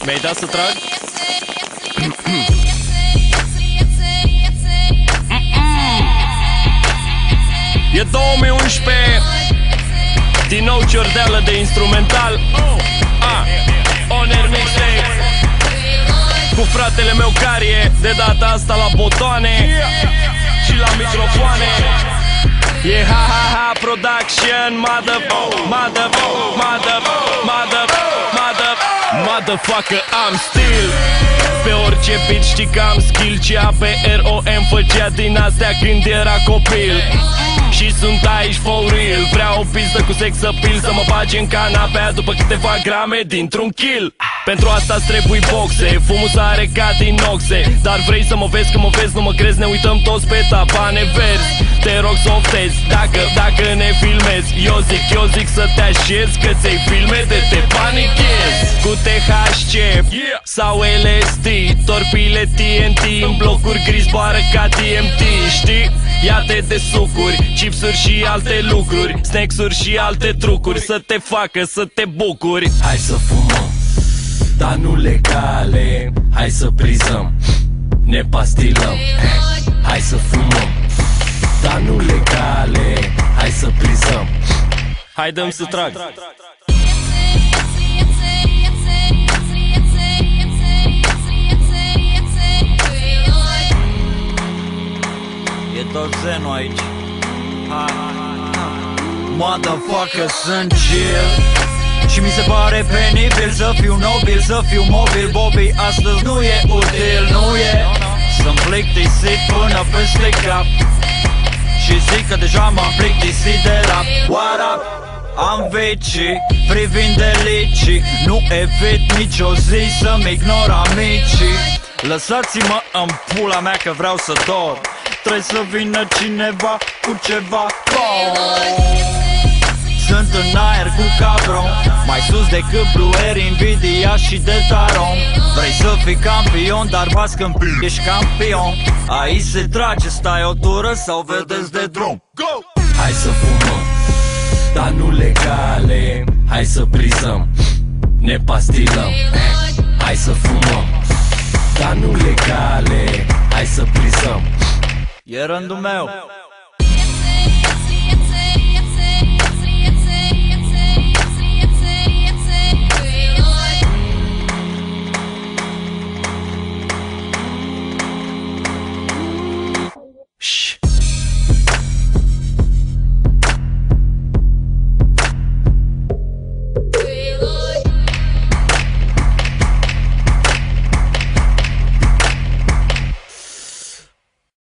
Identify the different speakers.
Speaker 1: Mi-ai dat să trag? E 2011, din nou ciordeală de instrumental. Oner Mixtape cu fratele meu Carie, de data asta la botoane și la microfoane. E ha-ha-ha production, motherfucker, I'm still. Pe orice beat știi că am skill. CAPROM făcea din astea când era copil. Și sunt aici for real. Vreau o pizdă cu sex appeal, să mă bagi în canapea după câteva grame dintr-un kill. Pentru asta-ți trebuie boxe, fumul sare ca din oxe. Dar vrei să mă vezi, că mă vezi, nu mă crezi, ne uităm toți pe tabane verzi. Te rog să oftezi, dacă ne filmezi. Eu zic să te așezi, că ți-ai filme de te panichezi. Cu THC sau LSD, torpile TNT în blocuri gri zboară ca TMT, știi? Ia-te de sucuri, chipsuri și alte lucruri, snacks-uri și alte trucuri, să te facă să te bucuri.
Speaker 2: Hai să fumăm, dar nu legale. Hai să prizăm, ne pastilăm. Hai să fumăm, dar nu legale. Hai să prizăm.
Speaker 1: Hai dăm să trag.
Speaker 3: E tot Zeno aici. Motherfucker, sunt chill și mi se pare penibil să fiu nobil, să fiu mobil. Bobby astăzi nu e util, nu e. Sunt plictisit până peste cap și zic că deja m-am plictisit de rap. What up? Am vicii privind delicii, nu evit nicio zi să-mi ignor amicii. Lăsați-mă în pula mea că vreau să dorm. Trebuie să vină cineva cu ceva bun. Sunt în aer cu cabron, mai sus decât Blue Air, Nvidia și Deltaron. Vrei să fii campion, dar bați când ești campion. Aici se trage, stai o tură sau vedeți de drum. Go!
Speaker 2: Hai să fumăm, dar nu legale. Hai să prizăm, ne pastilăm. Hai să fumăm, dar nu legale. Hai să prizăm.
Speaker 3: E rândul meu.